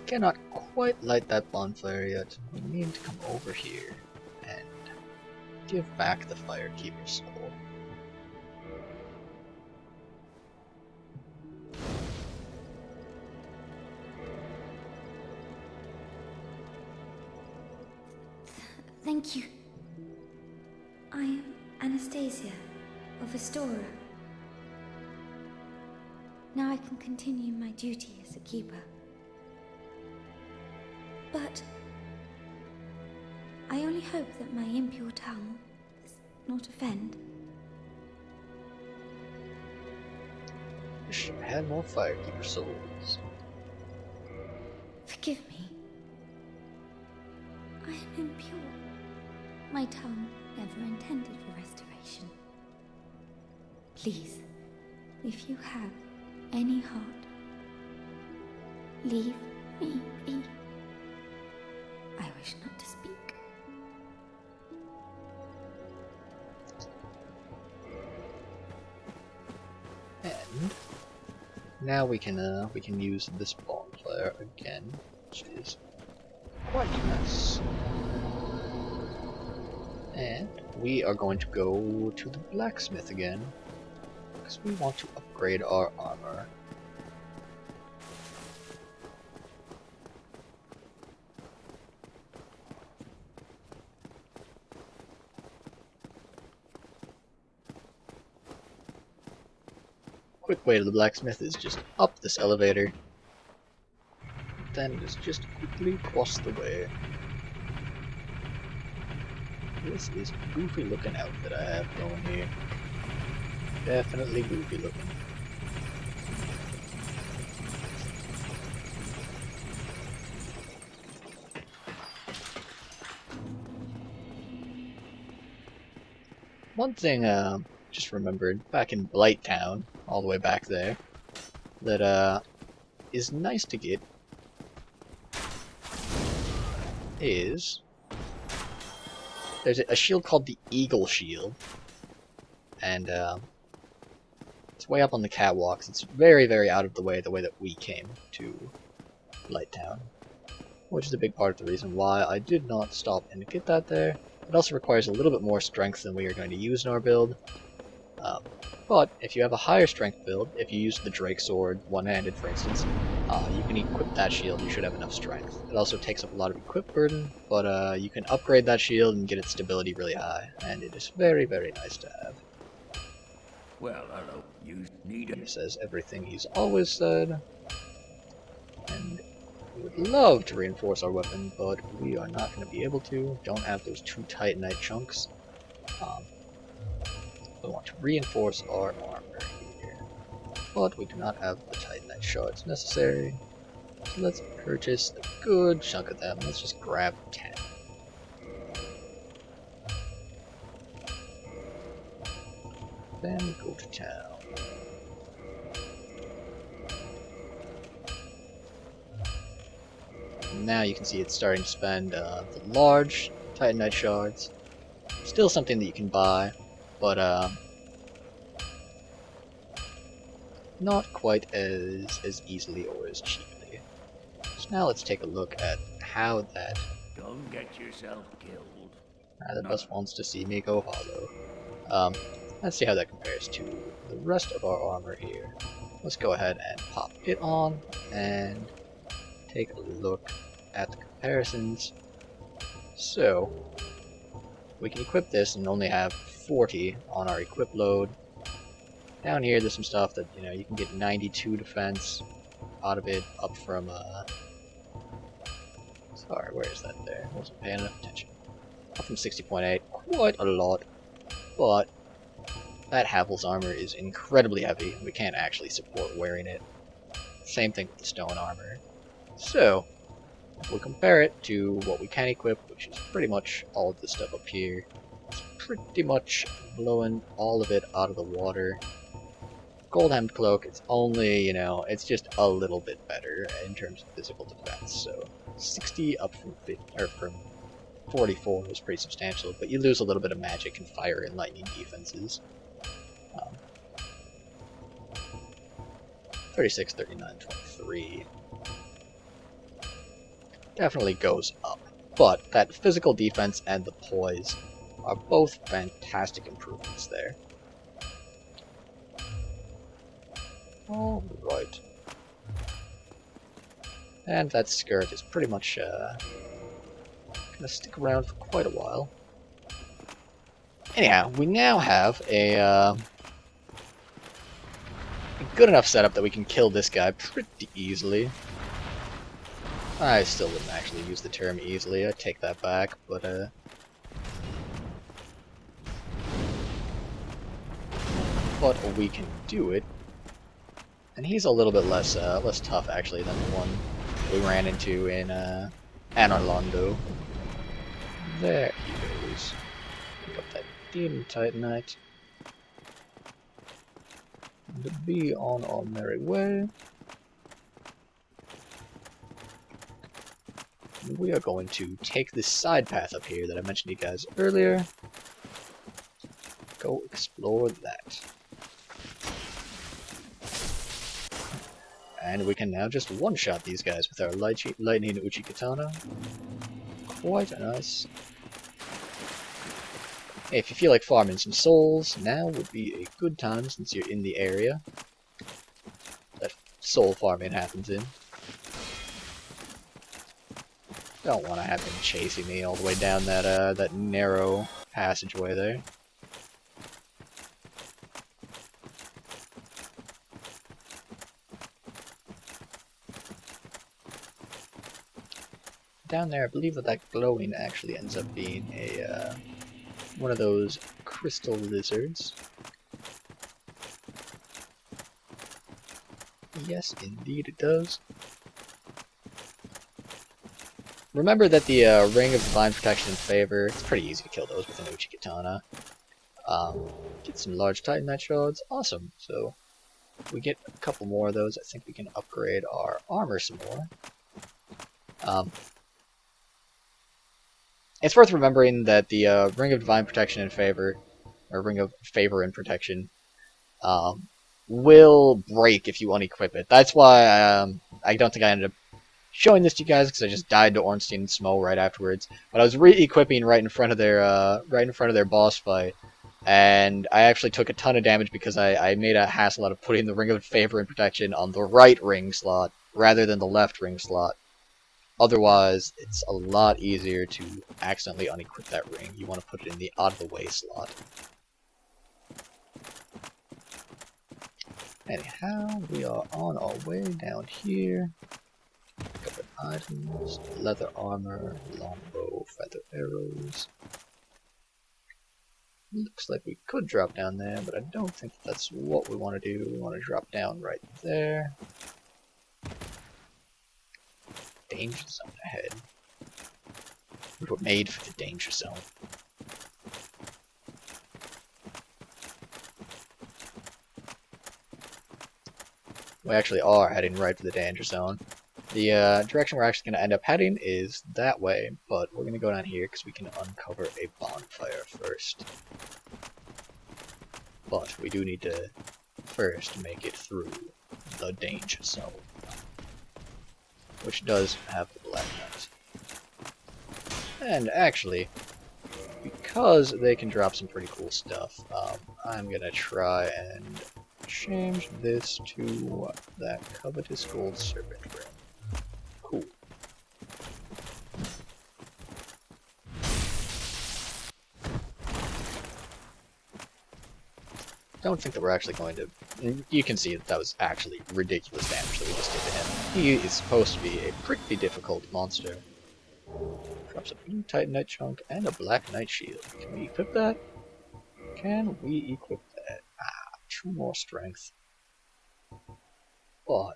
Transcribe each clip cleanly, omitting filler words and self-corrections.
cannot quite light that bonfire yet. We need to come over here and give back the Firekeeper's soul. Thank you. I am Anastasia of Astora. Now I can continue my duty as a keeper. But I only hope that my impure tongue does not offend. Wish I had more Firekeeper souls. Forgive me. I am impure. My tongue never intended for restoration. Please, if you have any heart, leave me be. I wish not to speak. And now we can use this bonfire again, which is quite nice. And we are going to go to the Blacksmith again, because we want to upgrade our armor. Quick way to the Blacksmith is just up this elevator, then it's just quickly across the way. This is a goofy looking outfit I have going here. Definitely goofy looking. One thing just remembered back in Blighttown, all the way back there, that is nice to get is there's a shield called the Eagle Shield, and it's way up on the catwalks. It's very, very out of the way that we came to Blighttown, which is a big part of the reason why I did not stop and get that there. It also requires a little bit more strength than we are going to use in our build. But if you have a higher strength build, if you use the Drake Sword one-handed for instance, you can equip that shield, you should have enough strength. It also takes up a lot of equip burden, but you can upgrade that shield and get its stability really high, and it is very, very nice to have. Well, hello, you need it. He says everything he's always said, and we would love to reinforce our weapon, but we are not going to be able to. Don't have those 2 Titanite chunks. We want to reinforce our armor here, but we do not have the Titanite shards necessary. So let's purchase a good chunk of them. Let's just grab 10. Then go to town. Now you can see it's starting to spend the large Titanite shards. Still something that you can buy, but not quite as easily or as cheaply. So now let's take a look at how that Don't get yourself killed. Bus wants to see me go hollow. Let's see how that compares to the rest of our armor here. Let's go ahead and pop it on and take a look at the comparisons. So we can equip this and only have 40 on our equip load. Down here there's some stuff that, you know, you can get 92 defense out of it, up from sorry, where is that there? Wasn't paying enough attention. Up from 60.8, quite a lot, but that Havel's armor is incredibly heavy, and we can't actually support wearing it. Same thing with the stone armor. So, if we compare it to what we can equip, which is pretty much all of this stuff up here, it's pretty much blowing all of it out of the water. Gold Hemmed Cloak, it's only, you know, it's just a little bit better in terms of physical defense. So, 60 up from 50, or from 44 is pretty substantial, but you lose a little bit of magic and fire and lightning defenses. 36, 39, 23. definitely goes up. But that physical defense and the poise are both fantastic improvements there. Alright. And that skirt is pretty much gonna stick around for quite a while. Anyhow, we now have a good enough setup that we can kill this guy pretty easily. I still wouldn't actually use the term easily, I take that back, but we can do it. And he's a little bit less tough actually than the one we ran into in Anorlando. There he goes. Pick up that demon Titanite. And be on our merry way. And we are going to take this side path up here that I mentioned to you guys earlier. Go explore that. And we can now just one-shot these guys with our lightning Uchi Katana. Quite nice. Hey, if you feel like farming some souls, now would be a good time since you're in the area that soul farming happens in. Don't want to have him chasing me all the way down that that narrow passageway there. Down there, I believe that glowing actually ends up being a one of those crystal lizards. Yes, indeed it does. Remember that the Ring of Divine Protection and Favor, it's pretty easy to kill those with an Uchi Katana. Get some large Titanite shards, awesome. So, if we get a couple more of those, I think we can upgrade our armor some more. It's worth remembering that the Ring of Divine Protection and Favor, or Ring of Favor and Protection, will break if you unequip it. That's why I don't think I ended up showing this to you guys, because I just died to Ornstein and Smo right afterwards. But I was re-equipping right in front of their boss fight, and I actually took a ton of damage because I made a hassle out of putting the Ring of Favor and Protection on the right ring slot rather than the left ring slot. Otherwise, it's a lot easier to accidentally unequip that ring. You want to put it in the out-of-the-way slot. Anyhow, we are on our way down here. Covered items, leather armor, longbow, feather arrows. Looks like we could drop down there, but I don't think that's what we want to do. We want to drop down right there. Danger zone ahead. We were made for the danger zone. We actually are heading right for the danger zone. The direction we're actually going to end up heading is that way, but we're going to go down here because we can uncover a bonfire first. But we do need to first make it through the danger zone, which does have the Black Knight. And actually, because they can drop some pretty cool stuff, I'm going to try and change this to that covetous gold serpent ring. Cool. Don't think that we're actually going to... You can see that was actually ridiculous damage that we just did to him. He is supposed to be a pretty difficult monster. Drops a blue Titanite chunk and a black knight shield. Can we equip that? Can we equip that? 2 more strength. But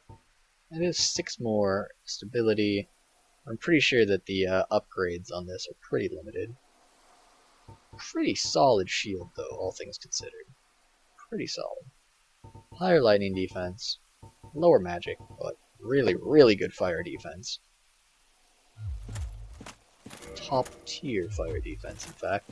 it is 6 more stability. I'm pretty sure that the upgrades on this are pretty limited. Pretty solid shield though, all things considered. Pretty solid. Higher lightning defense, lower magic, but really, really good fire defense. Top tier fire defense, in fact.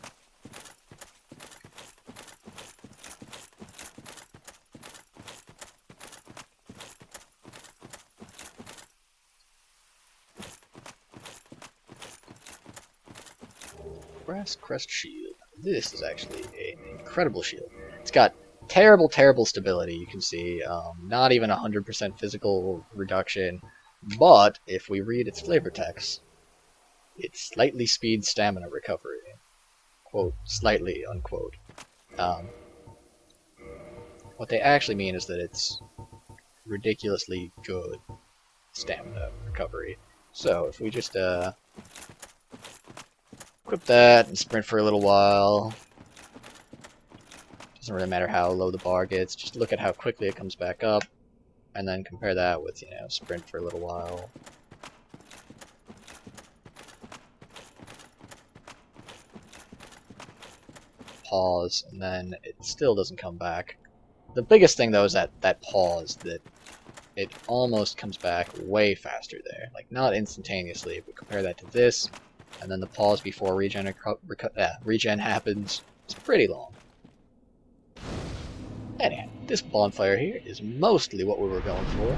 Brass Crest Shield. This is actually an incredible shield. It's got terrible, terrible stability, you can see. Not even 100% physical reduction. But, if we read its flavor text, it slightly speeds stamina recovery. Quote, slightly, unquote. What they actually mean is that it's ridiculously good stamina recovery. So, if we just, equip that and sprint for a little while. Doesn't really matter how low the bar gets, just look at how quickly it comes back up, and then compare that with, you know, sprint for a little while. Pause, and then it still doesn't come back. The biggest thing, though, is that pause, that it almost comes back way faster there. Like, not instantaneously, but compare that to this, and then the pause before regen happens. It's pretty long. Anyhow, this bonfire here is mostly what we were going for.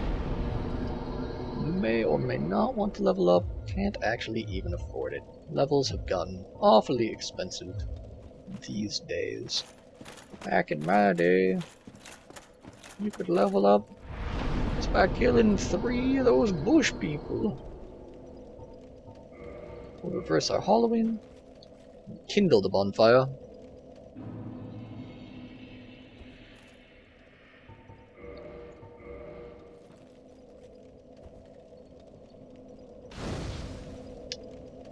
You may or may not want to level up, can't actually even afford it. Levels have gotten awfully expensive these days. Back in my day, you could level up just by killing 3 of those bush people. We'll reverse our hollowing, kindle the bonfire.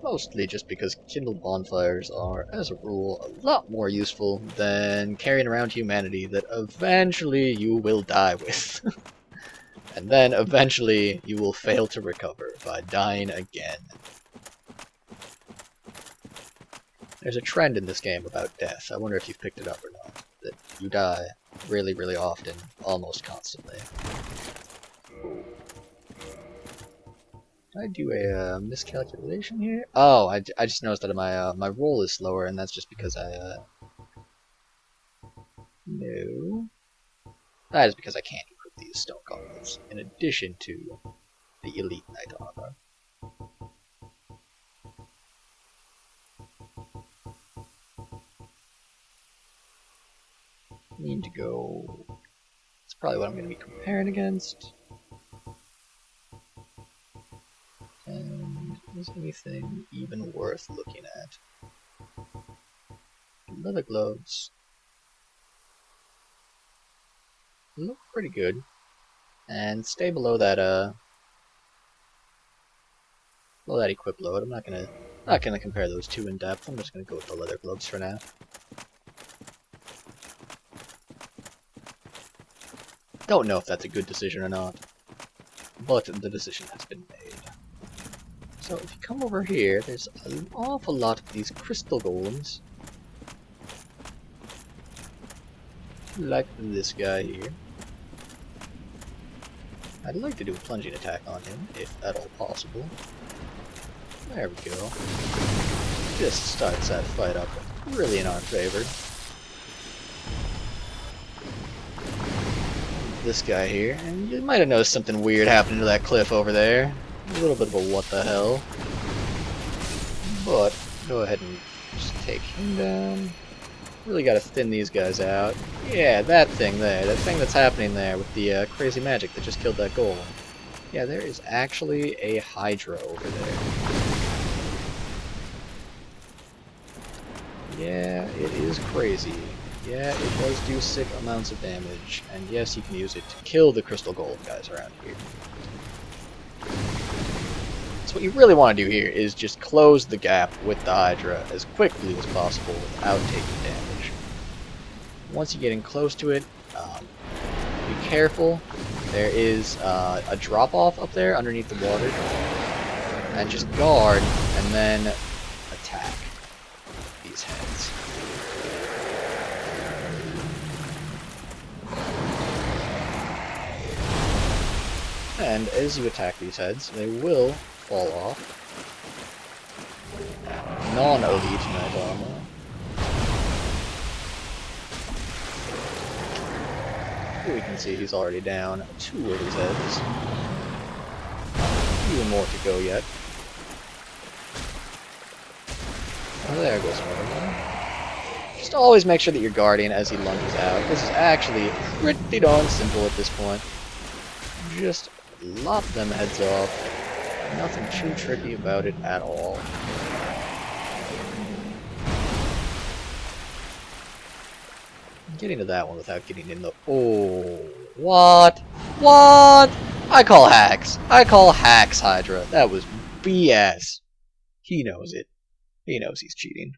Mostly just because kindled bonfires are, as a rule, a lot more useful than carrying around humanity that eventually you will die with. And then eventually you will fail to recover by dying again. There's a trend in this game about death. I wonder if you've picked it up or not. That you die really, really often, almost constantly. Did I do a miscalculation here? Oh, I just noticed that my my roll is slower, and that's just because I no. That is because I can't equip these stone gauntlets in addition to the elite knight armor. Need to go. That's probably what I'm going to be comparing against. And is anything even worth looking at? Leather gloves look pretty good, and stay below that equip load. I'm not gonna compare those two in depth. I'm just gonna go with the leather gloves for now. Don't know if that's a good decision or not, but the decision has been made. So if you come over here, there's an awful lot of these crystal golems. Like this guy here. I'd like to do a plunging attack on him, if at all possible. There we go. Just starts that fight up really in our favor. This guy here, and you might have noticed something weird happening to that cliff over there. A little bit of a what the hell. But, go ahead and just take him down. Really gotta thin these guys out. Yeah, that thing there. That thing that's happening there with the crazy magic that just killed that golem. Yeah, there is actually a Hydra over there. Yeah, it is crazy. Yeah, it does do sick amounts of damage. And yes, you can use it to kill the crystal golem guys around here. So what you really want to do here is just close the gap with the Hydra as quickly as possible without taking damage. Once you get in close to it, be careful. There is a drop-off up there underneath the water. And just guard, and then attack these heads. And as you attack these heads, they will fall off. Non-elite knight armor. We can see he's already down 2 of his heads. A few more to go yet. There goes one. Just always make sure that your Guardian, as he lunges out, this is actually pretty darn simple at this point. Just lop them heads off. Nothing too tricky about it at all. Getting to that one without getting in the... Oh, what? What? I call hacks. I call hacks, Hydra. That was BS. He knows it. He knows he's cheating.